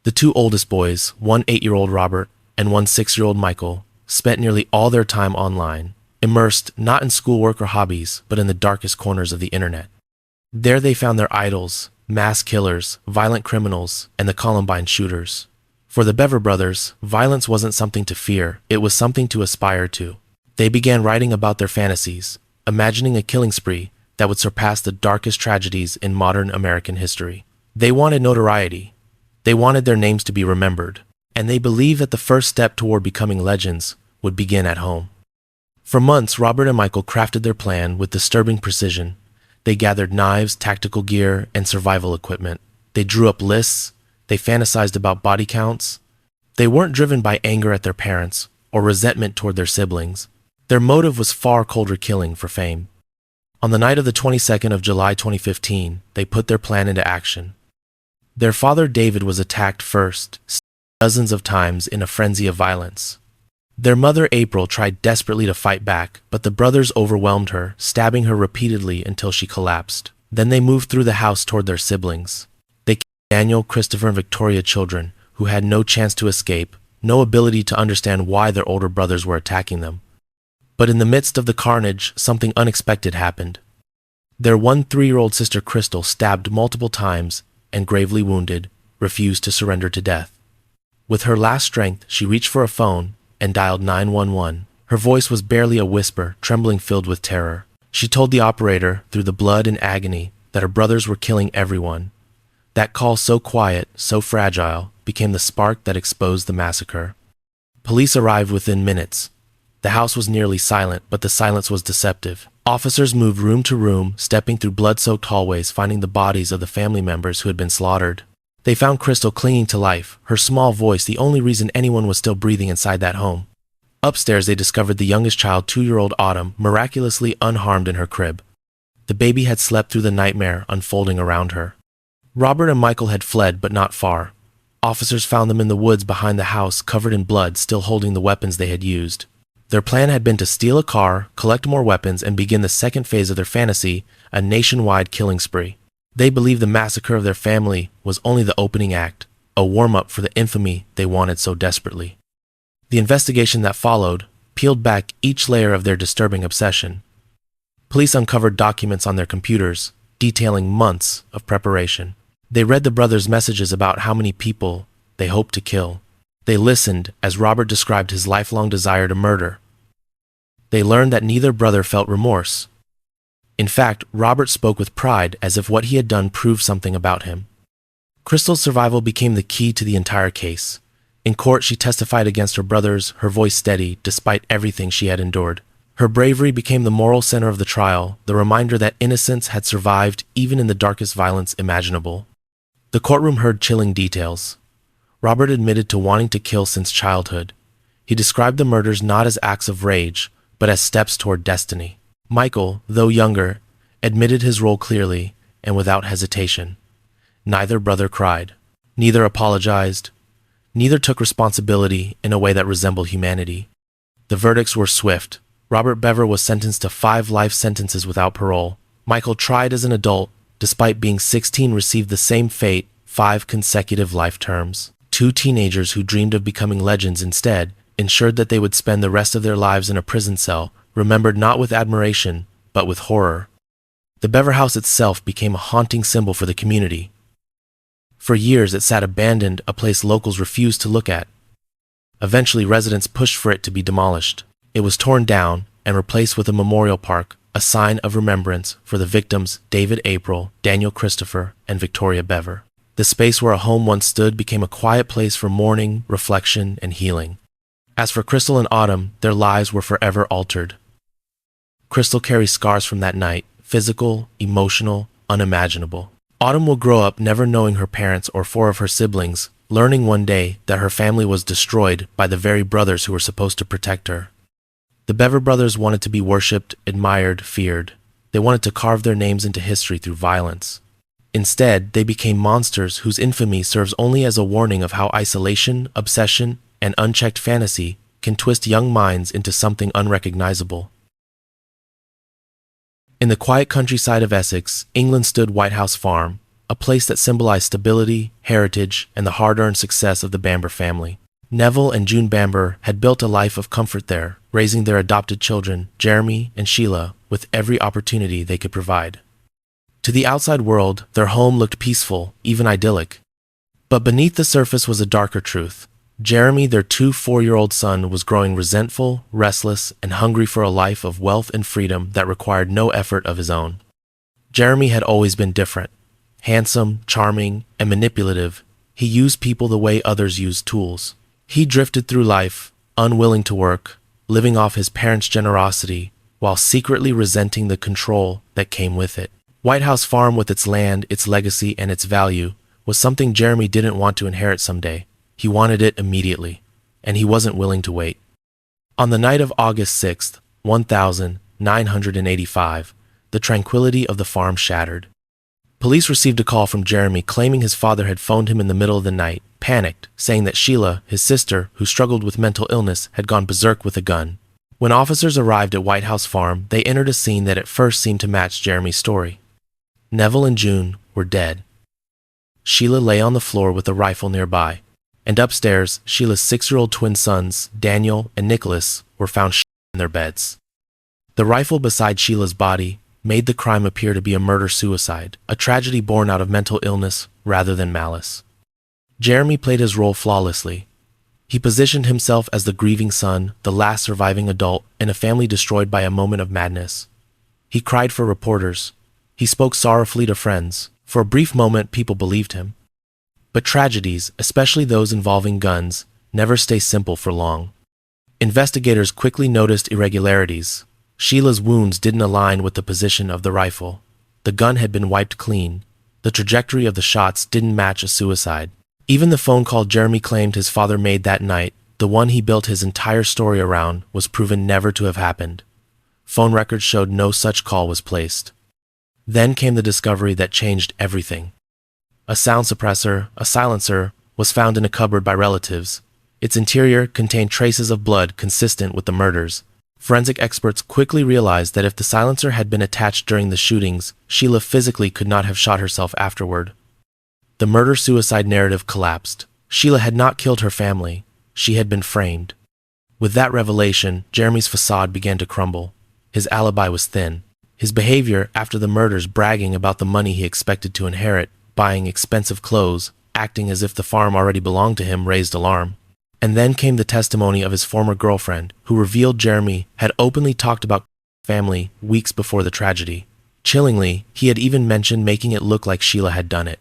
The 2 oldest boys, one 8-year-old Robert and one 6-year-old Michael, spent nearly all their time online, immersed not in schoolwork or hobbies, but in the darkest corners of the internet. There they found their idols, mass killers, violent criminals, and the Columbine shooters. For the Bever brothers, violence wasn't something to fear, it was something to aspire to. They began writing about their fantasies, imagining a killing spree that would surpass the darkest tragedies in modern American history. They wanted notoriety. They wanted their names to be remembered. And they believed that the first step toward becoming legends would begin at home. For months, Robert and Michael crafted their plan with disturbing precision. They gathered knives, tactical gear, and survival equipment. They drew up lists. They fantasized about body counts. They weren't driven by anger at their parents or resentment toward their siblings. Their motive was far colder: killing for fame. On the night of the 22nd of July 2015, they put their plan into action. Their father David was attacked first, dozens of times in a frenzy of violence. Their mother April tried desperately to fight back, but the brothers overwhelmed her, stabbing her repeatedly until she collapsed. Then they moved through the house toward their siblings. They killed Daniel, Christopher, and Victoria, children who had no chance to escape, no ability to understand why their older brothers were attacking them. But in the midst of the carnage, something unexpected happened. Their 3-year-old sister Crystal, stabbed multiple times and gravely wounded, refused to surrender to death. With her last strength, she reached for a phone and dialed 911. Her voice was barely a whisper, trembling, filled with terror. She told the operator, through the blood and agony, that her brothers were killing everyone. That call, so quiet, so fragile, became the spark that exposed the massacre. Police arrived within minutes. The house was nearly silent, but the silence was deceptive. Officers moved room to room, stepping through blood-soaked hallways, finding the bodies of the family members who had been slaughtered. They found Crystal clinging to life, her small voice the only reason anyone was still breathing inside that home. Upstairs, they discovered the youngest child, 2-year-old Autumn, miraculously unharmed in her crib. The baby had slept through the nightmare unfolding around her. Robert and Michael had fled, but not far. Officers found them in the woods behind the house, covered in blood, still holding the weapons they had used. Their plan had been to steal a car, collect more weapons, and begin the second phase of their fantasy, a nationwide killing spree. They believed the massacre of their family was only the opening act, a warm-up for the infamy they wanted so desperately. The investigation that followed peeled back each layer of their disturbing obsession. Police uncovered documents on their computers, detailing months of preparation. They read the brothers' messages about how many people they hoped to kill. They listened as Robert described his lifelong desire to murder. They learned that neither brother felt remorse. In fact, Robert spoke with pride, as if what he had done proved something about him. Crystal's survival became the key to the entire case. In court, she testified against her brothers, her voice steady despite everything she had endured. Her bravery became the moral center of the trial, the reminder that innocence had survived even in the darkest violence imaginable. The courtroom heard chilling details. Robert admitted to wanting to kill since childhood. He described the murders not as acts of rage, but as steps toward destiny. Michael, though younger, admitted his role clearly and without hesitation. Neither brother cried. Neither apologized. Neither took responsibility in a way that resembled humanity. The verdicts were swift. Robert Bever was sentenced to 5 life sentences without parole. Michael, tried as an adult, despite being 16, received the same fate, 5 consecutive life terms. 2 teenagers who dreamed of becoming legends instead ensured that they would spend the rest of their lives in a prison cell, remembered not with admiration, but with horror. The Bever house itself became a haunting symbol for the community. For years it sat abandoned, a place locals refused to look at. Eventually residents pushed for it to be demolished. It was torn down and replaced with a memorial park, a sign of remembrance for the victims David April, Daniel Christopher, and Victoria Bever. The space where a home once stood became a quiet place for mourning, reflection, and healing. As for Crystal and Autumn, their lives were forever altered. Crystal carries scars from that night, physical, emotional, unimaginable. Autumn will grow up never knowing her parents or four of her siblings, learning one day that her family was destroyed by the very brothers who were supposed to protect her. The Bever brothers wanted to be worshipped, admired, feared. They wanted to carve their names into history through violence. Instead, they became monsters whose infamy serves only as a warning of how isolation, obsession, and unchecked fantasy can twist young minds into something unrecognizable. In the quiet countryside of Essex, England stood White House Farm, a place that symbolized stability, heritage, and the hard-earned success of the Bamber family. Neville and June Bamber had built a life of comfort there, raising their adopted children, Jeremy and Sheila, with every opportunity they could provide. To the outside world, their home looked peaceful, even idyllic. But beneath the surface was a darker truth. Jeremy, their 4-year-old son, was growing resentful, restless, and hungry for a life of wealth and freedom that required no effort of his own. Jeremy had always been different. Handsome, charming, and manipulative, he used people the way others used tools. He drifted through life, unwilling to work, living off his parents' generosity, while secretly resenting the control that came with it. White House Farm, with its land, its legacy, and its value, was something Jeremy didn't want to inherit someday. He wanted it immediately, and he wasn't willing to wait. On the night of August 6th, 1985, the tranquility of the farm shattered. Police received a call from Jeremy claiming his father had phoned him in the middle of the night, panicked, saying that Sheila, his sister, who struggled with mental illness, had gone berserk with a gun. When officers arrived at White House Farm, they entered a scene that at first seemed to match Jeremy's story. Neville and June were dead. Sheila lay on the floor with a rifle nearby. And upstairs, Sheila's 6-year-old twin sons, Daniel and Nicholas, were found shot in their beds. The rifle beside Sheila's body made the crime appear to be a murder-suicide, a tragedy born out of mental illness rather than malice. Jeremy played his role flawlessly. He positioned himself as the grieving son, the last surviving adult, in a family destroyed by a moment of madness. He cried for reporters. He spoke sorrowfully to friends. For a brief moment, people believed him. But tragedies, especially those involving guns, never stay simple for long. Investigators quickly noticed irregularities. Sheila's wounds didn't align with the position of the rifle. The gun had been wiped clean. The trajectory of the shots didn't match a suicide. Even the phone call Jeremy claimed his father made that night, the one he built his entire story around, was proven never to have happened. Phone records showed no such call was placed. Then came the discovery that changed everything. A sound suppressor, a silencer, was found in a cupboard by relatives. Its interior contained traces of blood consistent with the murders. Forensic experts quickly realized that if the silencer had been attached during the shootings, Sheila physically could not have shot herself afterward. The murder-suicide narrative collapsed. Sheila had not killed her family. She had been framed. With that revelation, Jeremy's facade began to crumble. His alibi was thin. His behavior after the murders, bragging about the money he expected to inherit, buying expensive clothes, acting as if the farm already belonged to him, raised alarm. And then came the testimony of his former girlfriend, who revealed Jeremy had openly talked about family weeks before the tragedy. Chillingly, he had even mentioned making it look like Sheila had done it.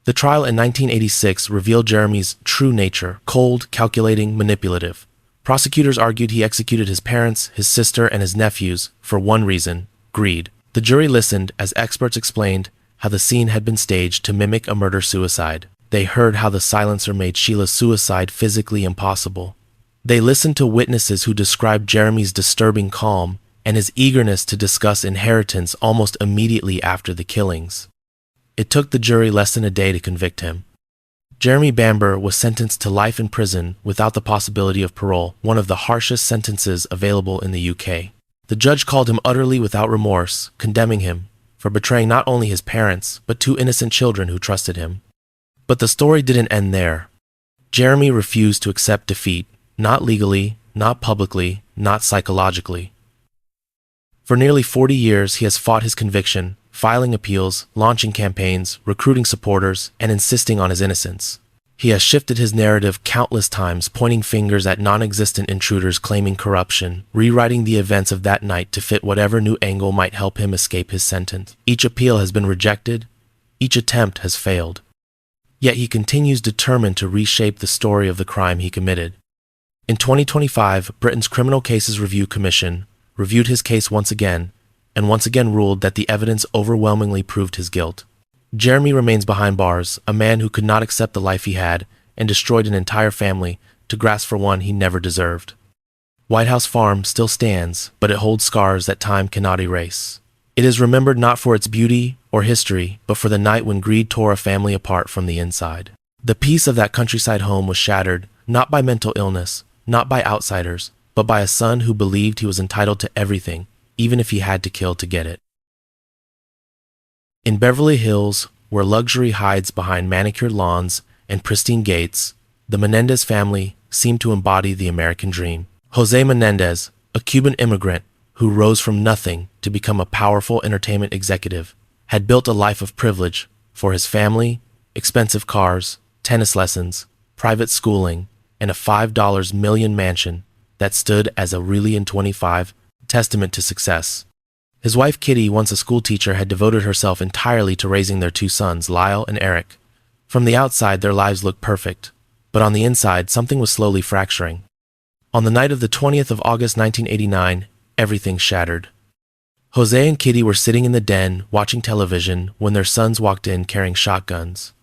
The trial in 1986 revealed Jeremy's true nature: cold, calculating, manipulative. Prosecutors argued he executed his parents, his sister, and his nephews for one reason: greed. The jury listened as experts explained how the scene had been staged to mimic a murder-suicide. They heard how the silencer made Sheila's suicide physically impossible. They listened to witnesses who described Jeremy's disturbing calm and his eagerness to discuss inheritance almost immediately after the killings. It took the jury less than a day to convict him. Jeremy Bamber was sentenced to life in prison without the possibility of parole, one of the harshest sentences available in the UK. The judge called him utterly without remorse, condemning him for betraying not only his parents, but 2 innocent children who trusted him. But the story didn't end there. Jeremy refused to accept defeat, not legally, not publicly, not psychologically. For nearly 40 years, he has fought his conviction, filing appeals, launching campaigns, recruiting supporters, and insisting on his innocence. He has shifted his narrative countless times, pointing fingers at non-existent intruders claiming corruption, rewriting the events of that night to fit whatever new angle might help him escape his sentence. Each appeal has been rejected, each attempt has failed. Yet he continues determined to reshape the story of the crime he committed. In 2025, Britain's Criminal Cases Review Commission reviewed his case once again, and once again ruled that the evidence overwhelmingly proved his guilt. Jeremy remains behind bars, a man who could not accept the life he had and destroyed an entire family to grasp for one he never deserved. White House Farm still stands, but it holds scars that time cannot erase. It is remembered not for its beauty or history, but for the night when greed tore a family apart from the inside. The peace of that countryside home was shattered, not by mental illness, not by outsiders, but by a son who believed he was entitled to everything, even if he had to kill to get it. In Beverly Hills, where luxury hides behind manicured lawns and pristine gates, the Menendez family seemed to embody the American dream. Jose Menendez, a Cuban immigrant who rose from nothing to become a powerful entertainment executive, had built a life of privilege for his family, expensive cars, tennis lessons, private schooling, and a $5 million mansion that stood as a really in 25 testament to success. His wife Kitty, once a schoolteacher, had devoted herself entirely to raising their two sons, Lyle and Eric. From the outside, their lives looked perfect, but on the inside, something was slowly fracturing. On the night of the 20th of August 1989, everything shattered. Jose and Kitty were sitting in the den, watching television, when their sons walked in carrying shotguns.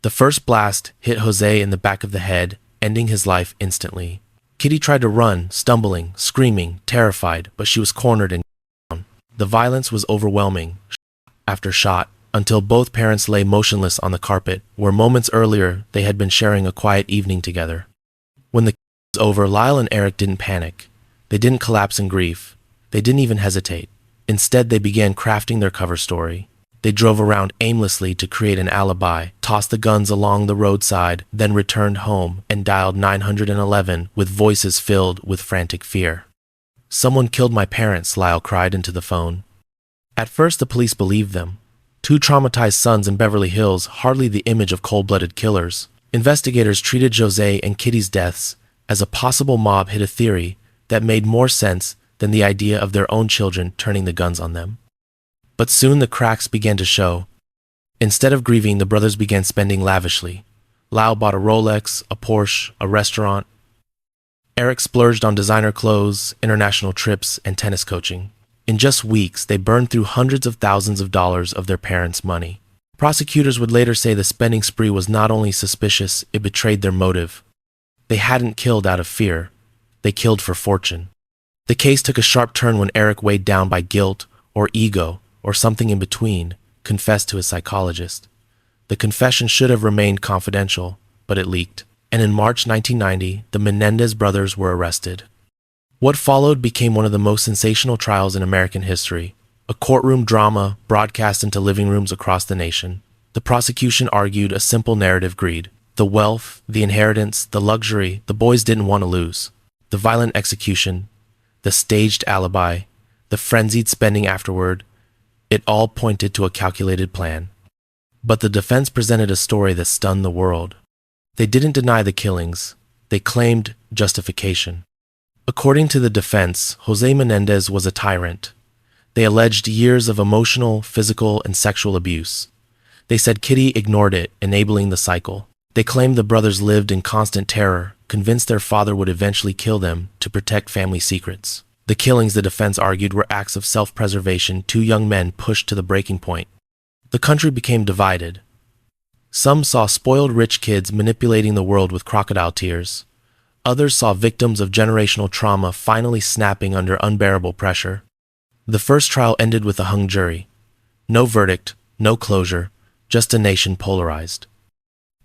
The first blast hit Jose in the back of the head, ending his life instantly. Kitty tried to run, stumbling, screaming, terrified, but she was cornered and down. The violence was overwhelming, shot after shot, until both parents lay motionless on the carpet, where moments earlier they had been sharing a quiet evening together. When the kill was over, Lyle and Eric didn't panic. They didn't collapse in grief. They didn't even hesitate. Instead, they began crafting their cover story. They drove around aimlessly to create an alibi, tossed the guns along the roadside, then returned home and dialed 911 with voices filled with frantic fear. "Someone killed my parents," Lyle cried into the phone. At first, the police believed them. Two traumatized sons in Beverly Hills, hardly the image of cold-blooded killers. Investigators treated Jose and Kitty's deaths as a possible mob hit a theory that made more sense than the idea of their own children turning the guns on them. But soon the cracks began to show. Instead of grieving, the brothers began spending lavishly. Lyle bought a Rolex, a Porsche, a restaurant. Eric splurged on designer clothes, international trips, and tennis coaching. In just weeks, they burned through hundreds of thousands of dollars of their parents' money. Prosecutors would later say the spending spree was not only suspicious, it betrayed their motive. They hadn't killed out of fear. They killed for fortune. The case took a sharp turn when Eric, weighed down by guilt or ego, or something in between, confessed to his psychologist. The confession should have remained confidential, but it leaked. And in March 1990, the Menendez brothers were arrested. What followed became one of the most sensational trials in American history, a courtroom drama broadcast into living rooms across the nation. The prosecution argued a simple narrative: greed. The wealth, the inheritance, the luxury the boys didn't want to lose. The violent execution, the staged alibi, the frenzied spending afterward, it all pointed to a calculated plan. But the defense presented a story that stunned the world. They didn't deny the killings. They claimed justification. According to the defense, Jose Menendez was a tyrant. They alleged years of emotional, physical, and sexual abuse. They said Kitty ignored it, enabling the cycle. They claimed the brothers lived in constant terror, convinced their father would eventually kill them to protect family secrets. The killings, the defense argued, were acts of self-preservation, two young men pushed to the breaking point. The country became divided. Some saw spoiled rich kids manipulating the world with crocodile tears. Others saw victims of generational trauma finally snapping under unbearable pressure. The first trial ended with a hung jury. No verdict, no closure, just a nation polarized.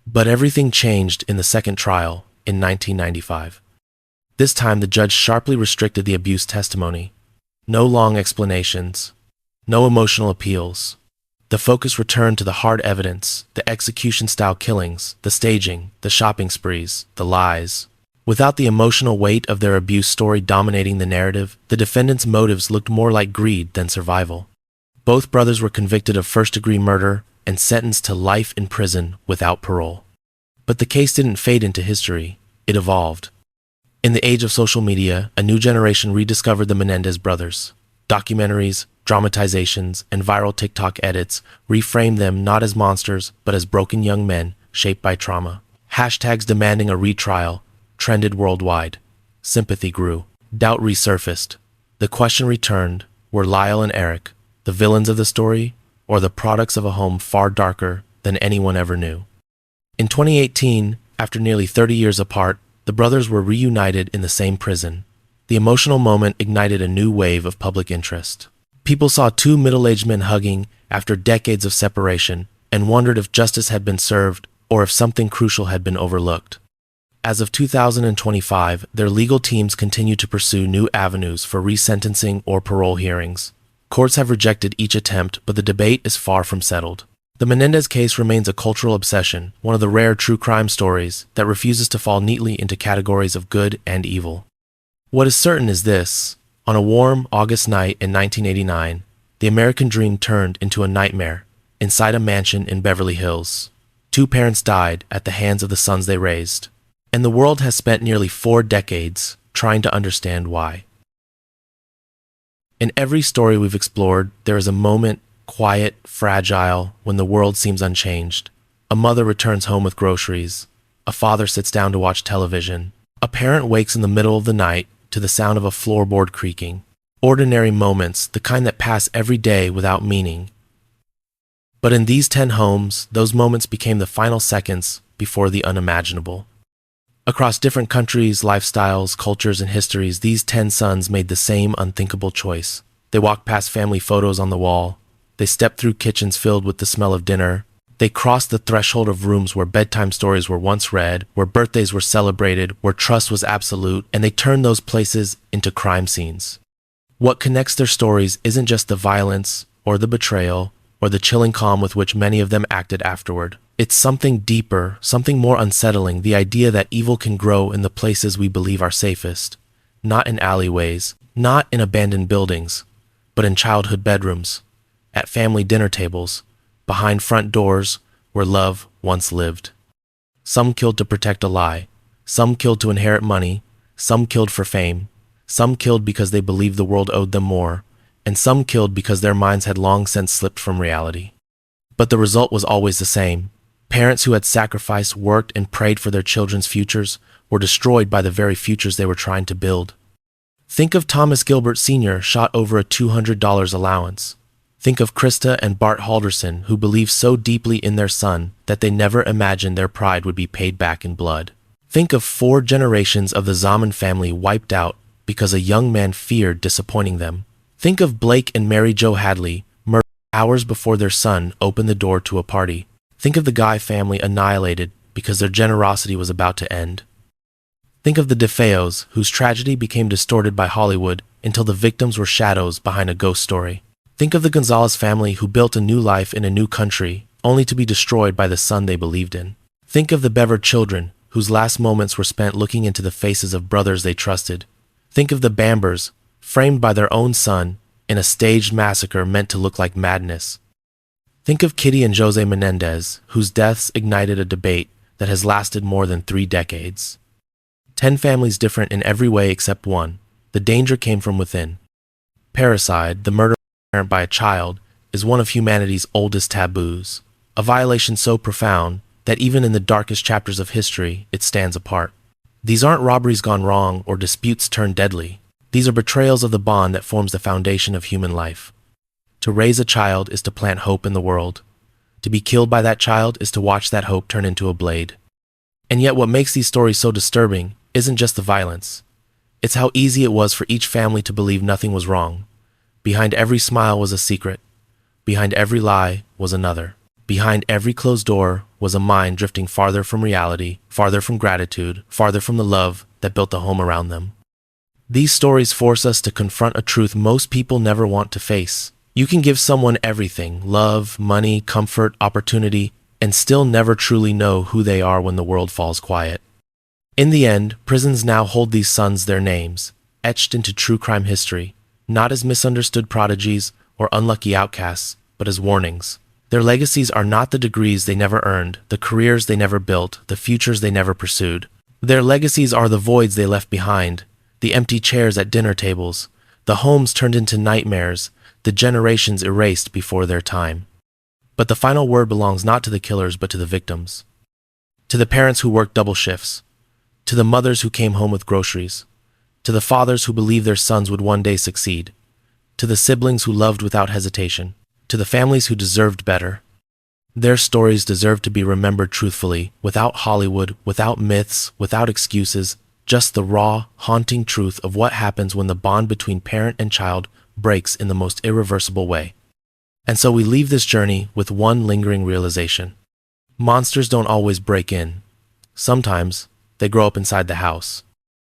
But everything changed in the second trial in 1995. This time, the judge sharply restricted the abuse testimony. No long explanations. No emotional appeals. The focus returned to the hard evidence, the execution-style killings, the staging, the shopping sprees, the lies. Without the emotional weight of their abuse story dominating the narrative, the defendants' motives looked more like greed than survival. Both brothers were convicted of first-degree murder and sentenced to life in prison without parole. But the case didn't fade into history, it evolved. In the age of social media, a new generation rediscovered the Menendez brothers. Documentaries, dramatizations, and viral TikTok edits reframed them not as monsters, but as broken young men shaped by trauma. Hashtags demanding a retrial trended worldwide. Sympathy grew. Doubt resurfaced. The question returned, were Lyle and Eric the villains of the story, or the products of a home far darker than anyone ever knew? In 2018, after nearly 30 years apart, the brothers were reunited in the same prison. The emotional moment ignited a new wave of public interest. People saw two middle-aged men hugging after decades of separation and wondered if justice had been served or if something crucial had been overlooked. As of 2025, their legal teams continue to pursue new avenues for resentencing or parole hearings. Courts have rejected each attempt, but the debate is far from settled. The Menendez case remains a cultural obsession, one of the rare true crime stories that refuses to fall neatly into categories of good and evil. What is certain is this: on a warm August night in 1989, the American dream turned into a nightmare inside a mansion in Beverly Hills. Two parents died at the hands of the sons they raised, and the world has spent nearly 4 decades trying to understand why. In every story we've explored, there is a moment, quiet, fragile, when the world seems unchanged. A mother returns home with groceries. A father sits down to watch television. A parent wakes in the middle of the night to the sound of a floorboard creaking. Ordinary moments, the kind that pass every day without meaning. But in these 10 homes, those moments became the final seconds before the unimaginable. Across different countries, lifestyles, cultures, and histories, these 10 sons made the same unthinkable choice. They walked past family photos on the wall. They stepped through kitchens filled with the smell of dinner. They crossed the threshold of rooms where bedtime stories were once read, where birthdays were celebrated, where trust was absolute, and they turned those places into crime scenes. What connects their stories isn't just the violence, or the betrayal, or the chilling calm with which many of them acted afterward. It's something deeper, something more unsettling, the idea that evil can grow in the places we believe are safest. Not in alleyways, not in abandoned buildings, but in childhood bedrooms, at family dinner tables, behind front doors where love once lived. Some killed to protect a lie, some killed to inherit money, some killed for fame, some killed because they believed the world owed them more, and some killed because their minds had long since slipped from reality. But the result was always the same. Parents who had sacrificed, worked, and prayed for their children's futures were destroyed by the very futures they were trying to build. Think of Thomas Gilbert Sr. shot over a $200 allowance. Think of Krista and Bart Halderson, who believed so deeply in their son that they never imagined their pride would be paid back in blood. Think of 4 generations of the Zaman family wiped out because a young man feared disappointing them. Think of Blake and Mary Jo Hadley, murdered hours before their son opened the door to a party. Think of the Guy family annihilated because their generosity was about to end. Think of the DeFeos, whose tragedy became distorted by Hollywood until the victims were shadows behind a ghost story. Think of the Gonzalez family who built a new life in a new country, only to be destroyed by the son they believed in. Think of the Bever children, whose last moments were spent looking into the faces of brothers they trusted. Think of the Bambers, framed by their own son in a staged massacre meant to look like madness. Think of Kitty and Jose Menendez, whose deaths ignited a debate that has lasted more than 3 decades. 10 families different in every way except one. The danger came from within. Parricide, the murder of a parent by a child, is one of humanity's oldest taboos, a violation so profound that even in the darkest chapters of history, it stands apart. These aren't robberies gone wrong or disputes turned deadly. These are betrayals of the bond that forms the foundation of human life. To raise a child is to plant hope in the world. To be killed by that child is to watch that hope turn into a blade. And yet what makes these stories so disturbing isn't just the violence. It's how easy it was for each family to believe nothing was wrong. Behind every smile was a secret. Behind every lie was another. Behind every closed door was a mind drifting farther from reality, farther from gratitude, farther from the love that built the home around them. These stories force us to confront a truth most people never want to face. You can give someone everything, love, money, comfort, opportunity, and still never truly know who they are when the world falls quiet. In the end, prisons now hold these sons their names, etched into true crime history, not as misunderstood prodigies or unlucky outcasts, but as warnings. Their legacies are not the degrees they never earned, the careers they never built, the futures they never pursued. Their legacies are the voids they left behind, the empty chairs at dinner tables, the homes turned into nightmares, the generations erased before their time. But the final word belongs not to the killers but to the victims. To the parents who worked double shifts, to the mothers who came home with groceries, to the fathers who believed their sons would one day succeed, to the siblings who loved without hesitation, to the families who deserved better. Their stories deserve to be remembered truthfully, without Hollywood, without myths, without excuses, just the raw, haunting truth of what happens when the bond between parent and child breaks in the most irreversible way. And so we leave this journey with one lingering realization. Monsters don't always break in. Sometimes they grow up inside the house.